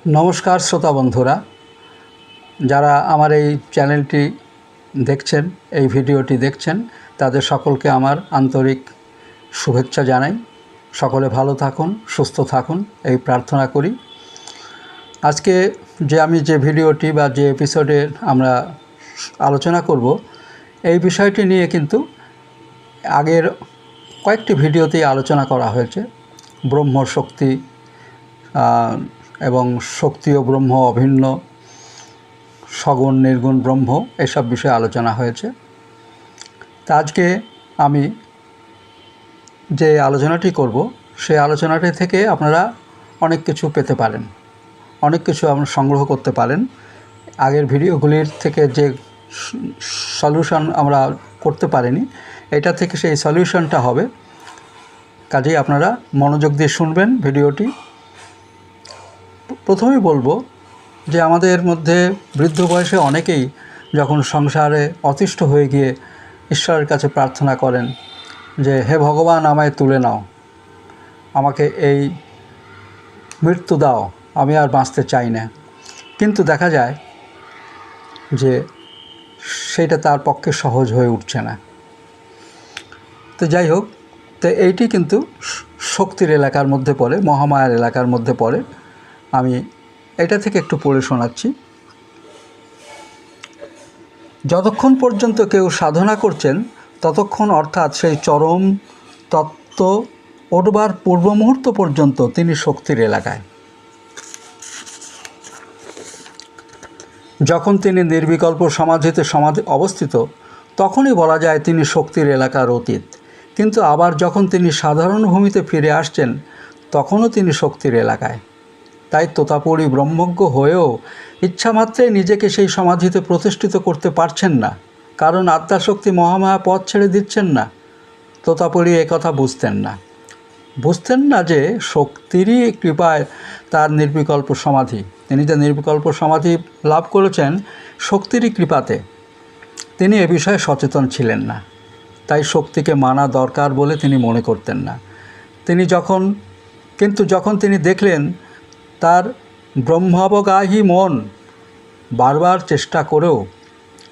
নমস্কার শ্রোতা বন্ধুরা, যারা আমার এই চ্যানেলটি দেখছেন, এই ভিডিওটি দেখছেন, তাদের সকলকে আমার আন্তরিক শুভেচ্ছা জানাই। সকলে ভালো থাকুন, সুস্থ থাকুন, এই প্রার্থনা করি। আজকে আমি যে ভিডিওটি বা যে এপিসোডে আমরা আলোচনা করব, এই বিষয়টি নিয়ে কিন্তু আগের কয়েকটি ভিডিওতেই আলোচনা করা হয়েছে। ব্রহ্ম শক্তি এবং শক্তি ও ব্রহ্ম অভিন্ন, সগুণ নির্গুণ ব্রহ্ম, এসব বিষয়ে আলোচনা হয়েছে। তা আজকে আমি যে আলোচনাটি করব, সেই আলোচনাটি থেকে আপনারা অনেক কিছু পেতে পারেন, অনেক কিছু আপনারা সংগ্রহ করতে পারেন। আগের ভিডিওগুলির থেকে যে সলিউশন আমরা করতে পারিনি, এটা থেকে সেই সলিউশনটা হবে। কাজেই আপনারা মনোযোগ দিয়ে শুনবেন ভিডিওটি। প্রথমেই বলবো যে আমাদের মধ্যে বৃদ্ধ বয়সে অনেকেই যখন সংসারে অতিষ্ঠ হয়ে গিয়ে ঈশ্বরের কাছে প্রার্থনা করেন যে, হে ভগবান, আমায় তুলে নাও, আমাকে এই মৃত্যু দাও, আমি আর বাঁচতে চাই না। কিন্তু দেখা যায় যে সেটা তার পক্ষে সহজ হয়ে উঠছে না। তো যাই হোক, তো এইটি কিন্তু শক্তির এলাকার মধ্যে পড়ে, মহামায়ার এলাকার মধ্যে পড়ে। আমি এটা থেকে একটু পড়ে শোনাচ্ছি। যতক্ষণ পর্যন্ত কেউ সাধনা করছেন, ততক্ষণ, অর্থাৎ সেই চরম তত্ত্ব ওঠবার পূর্ব মুহূর্ত পর্যন্ত তিনি শক্তির এলাকায়। যখন তিনি নির্বিকল্প সমাধিতে অবস্থিত, তখনই বলা যায় তিনি শক্তির এলাকার অতীত। কিন্তু আবার যখন তিনি সাধারণ ভূমিতে ফিরে আসছেন, তখনও তিনি শক্তির এলাকায়। তাই তোতাপুরী ব্রহ্মজ্ঞ হয়েও ইচ্ছামাত্রে নিজেকে সেই সমাধিতে প্রতিষ্ঠিত করতে পারছেন না, কারণ আত্মাশক্তি মহামায়া পথ ছেড়ে দিচ্ছেন না। তোতাপুরী একথা বুঝতেন না যে শক্তিরই কৃপায় তার নির্বিকল্প সমাধি, তিনি যে নির্বিকল্প সমাধি লাভ করেছেন শক্তিরই কৃপাতে, তিনি এ বিষয়ে সচেতন ছিলেন না। তাই শক্তিকে মানা দরকার বলে তিনি মনে করতেন না। কিন্তু যখন তিনি দেখলেন তার ব্রহ্মাবগাহী মন বারবার চেষ্টা করেও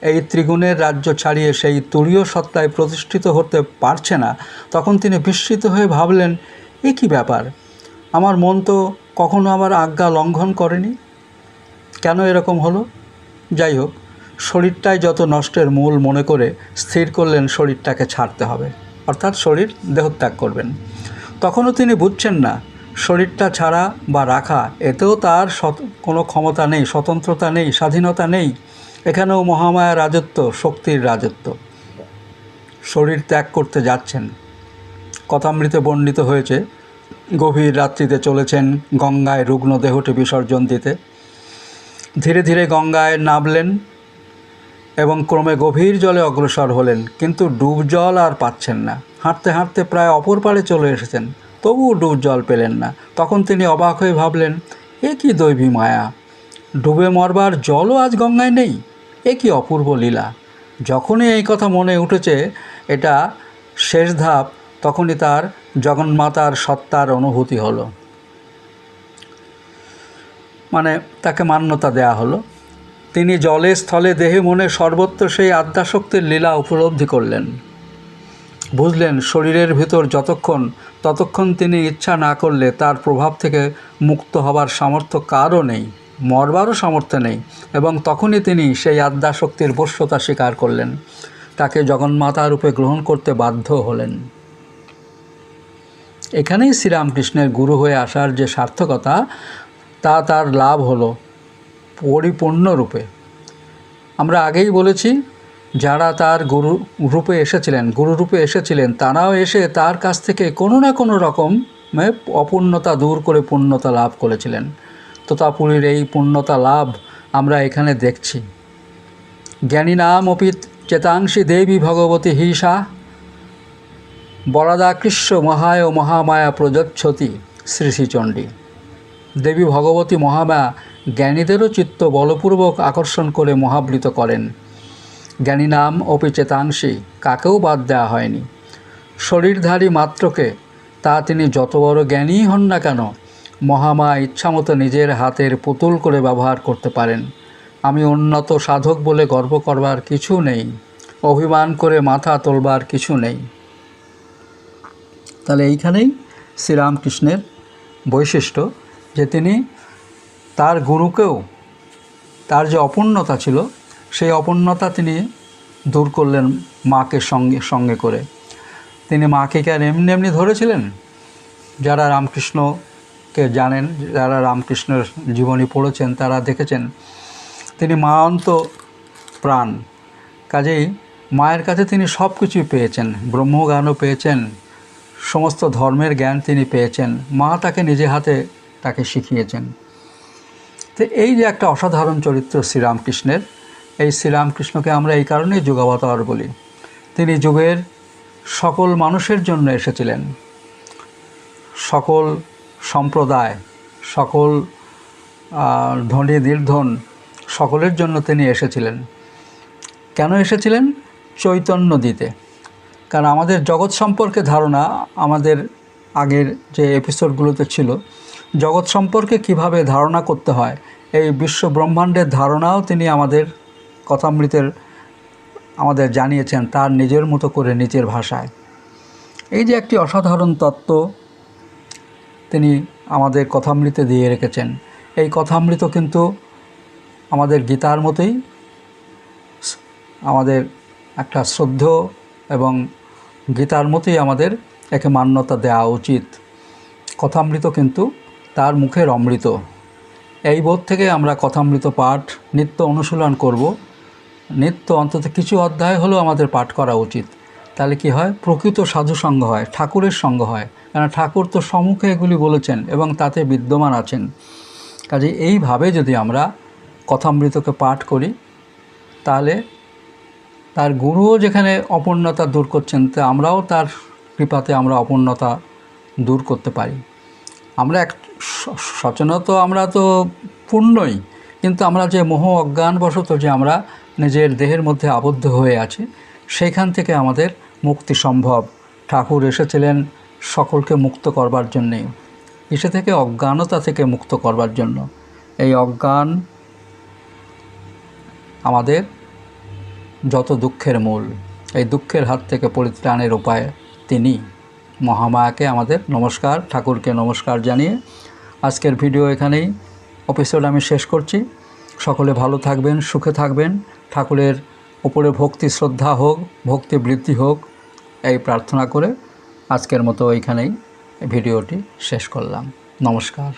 এই ত্রিগুণের রাজ্য ছাড়িয়ে সেই তুরীয় সত্তায় প্রতিষ্ঠিত হতে পারছে না, তখন তিনি বিস্মিত হয়ে ভাবলেন, এ কী ব্যাপার, আমার মন তো কখনো আমার আজ্ঞা লঙ্ঘন করেনি, কেন এরকম হলো? যাই হোক, শরীরটাই যত নষ্টের মূল মনে করে স্থির করলেন শরীরটাকে ছাড়তে হবে, অর্থাৎ শরীর দেহত্যাগ করবেন। তখনও তিনি বুঝছেন না শরীরটা ছাড়া বা রাখা, এতেও তার কোনো ক্ষমতা নেই, স্বতন্ত্রতা নেই, স্বাধীনতা নেই। এখানেও মহামায়ার রাজত্ব, শক্তির রাজত্ব। শরীর ত্যাগ করতে যাচ্ছেন। কথামৃতে বর্ণিত হয়েছে, গভীর রাত্রিতে চলেছেন গঙ্গায় রুগ্ন দেহটি বিসর্জন দিতে। ধীরে ধীরে গঙ্গায় নামলেন এবং ক্রমে গভীর জলে অগ্রসর হলেন, কিন্তু ডুব জল আর পাচ্ছেন না। হাঁটতে হাঁটতে প্রায় অপর পাড়ে চলে এসেছেন, তবুও ডুব জল পেলেন না। তখন তিনি অবাক হয়ে ভাবলেন, এ কী দৈবী মায়া, ডুবে মরবার জলও আজ গঙ্গায় নেই, এ কী অপূর্ব লীলা। যখনই এই কথা মনে উঠেছে এটা শেষ ধাপ, তখনই তার জগন্মাতার সত্তার অনুভূতি হলো, মানে তাকে মান্যতা দেয়া হলো। তিনি জলে স্থলে দেহে মনে সর্বত্র সেই আদ্যাশক্তির লীলা উপলব্ধি করলেন। বুঝলেন শরীরের ভিতর ততক্ষণ তিনি ইচ্ছা না করলে তার প্রভাব থেকে মুক্ত হবার সামর্থ্য কারও নেই, মরবারও সামর্থ্য নেই। এবং তখনই তিনি সেই আদ্যাশক্তির বশ্যতা স্বীকার করলেন, তাকে জগন্মাতা রূপে গ্রহণ করতে বাধ্য হলেন। এখানেই শ্রীরামকৃষ্ণের গুরু হয়ে আসার যে সার্থকতা, তা তার লাভ হলো পরিপূর্ণরূপে। আমরা আগেই বলেছি, যারা তার গুরুরূপে এসেছিলেন, তারাও এসে তার কাছ থেকে কোনো না কোনো রকম অপূর্ণতা দূর করে পূর্ণতা লাভ করেছিলেন। তোতাপুরীর এই পূর্ণতা লাভ আমরা এখানে দেখছি। জ্ঞানী নাম অপি চেতাংশী দেবী ভগবতী হিসা বরাদাকৃষ্য মহায় মহামায়া প্রযচ্ছতি শ্রী শ্রীচণ্ডী। দেবী ভগবতী মহামায়া জ্ঞানীদেরও চিত্ত বলপূর্বক আকর্ষণ করে মহাবৃত করেন। জ্ঞানী নাম অপি চেতাংশী, কাকেও বাদ দেওয়া হয়নি। শরীরধারী মাত্রকে তা তিনি যত বড় জ্ঞানীই হন না কেন, মহামা ইচ্ছামতো নিজের হাতের পুতুল করে ব্যবহার করতে পারেন। আমি উন্নত সাধক বলে গর্ব করবার কিছু নেই, অভিমান করে মাথা তোলবার কিছু নেই। তাহলে এইখানেই শ্রীরামকৃষ্ণের বৈশিষ্ট্য, যে তিনি তার গুরুকেও তার যে অপূর্ণতা ছিল সেই অপূর্ণতা তিনি দূর করলেন মাকে সঙ্গে করে। তিনি মাকে কি আর এমনি এমনি ধরেছিলেন? যারা রামকৃষ্ণকে জানেন, যারা রামকৃষ্ণের জীবনী পড়েছেন, তারা দেখেছেন তিনি মায়ন্ত প্রাণ। কাজেই মায়ের কাছে তিনি সব কিছুই পেয়েছেন, ব্রহ্মজ্ঞানও পেয়েছেন, সমস্ত ধর্মের জ্ঞান তিনি পেয়েছেন। মা তাকে নিজে হাতে তাকে শিখিয়েছেন। তো এই যে একটা অসাধারণ চরিত্র শ্রীরামকৃষ্ণের, এই শ্রীরামকৃষ্ণকে আমরা এই কারণেই যুগাবতার বলি। তিনি যুগের সকল মানুষের জন্য এসেছিলেন, সকল সম্প্রদায়, সকল ধনী নির্ধন সকলের জন্য তিনি এসেছিলেন। কেন এসেছিলেন? চৈতন্য দিতে। কারণ আমাদের জগৎ সম্পর্কে ধারণা আমাদের আগের যে এপিসোডগুলোতে ছিল, জগৎ সম্পর্কে কিভাবে ধারণা করতে হয়, এই বিশ্ব ব্রহ্মাণ্ডের ধারণাও তিনি আমাদের কথামৃতের আমাদের জানিয়েছেন তার নিজের মতো করে, নিজের ভাষায়। এই যে একটি অসাধারণ তত্ত্ব তিনি আমাদের কথামৃতে দিয়ে রেখেছেন। এই কথামৃত কিন্তু আমাদের গীতার মতোই আমাদের একটা শ্রদ্ধেয় এবং গীতার মতোই আমাদের একে মান্যতা দেওয়া উচিত। কথামৃত কিন্তু তার মুখের অমৃত। এই বোধ থেকে আমরা কথামৃত পাঠ নিত্য অনুশীলন করব। নিত্য অন্তত কিছু অধ্যায় হলেও আমাদের পাঠ করা উচিত। তাহলে কি হয়? প্রকৃত সাধুসঙ্গ হয়, ঠাকুরের সঙ্গ হয়। কারণ ঠাকুর তো সম্মুখে এগুলি বলেছেন এবং তাতে বিদ্যমান আছেন। কাজে এইভাবে যদি আমরা কথামৃতকে পাঠ করি, তাহলে তার গুরুও যেখানে অপূর্ণতা দূর করছেন, তা আমরাও তার কৃপাতে আমরা অপূর্ণতা দূর করতে পারি। আমরা সচেতনত আমরা তো পূর্ণই, কিন্তু আমরা যে মোহ অজ্ঞানবশত যে আমরা নিজের দেহের মধ্যে আবদ্ধ হয়ে আছি, সেইখান থেকে আমাদের মুক্তি সম্ভব। ঠাকুর এসেছিলেন সকলকে মুক্ত করবার জন্যে, এসে থেকে অজ্ঞানতা থেকে মুক্ত করবার জন্য। এই অজ্ঞান আমাদের যত দুঃখের মূল, এই দুঃখের হাত থেকে পরিত্রাণের উপায় তিনি। মহামায়াকে আমাদের নমস্কার, ঠাকুরকে নমস্কার জানিয়ে আজকের ভিডিও এখানেই এপিসোড আমি শেষ করছি। সকলে ভালো থাকবেন, সুখে থাকবেন, ঠাকুরের উপরে ভক্তি শ্রদ্ধা হোক, ভক্তি বৃদ্ধি হোক, এই প্রার্থনা করে আজকের মতো এইখানেই ভিডিওটি শেষ করলাম। নমস্কার।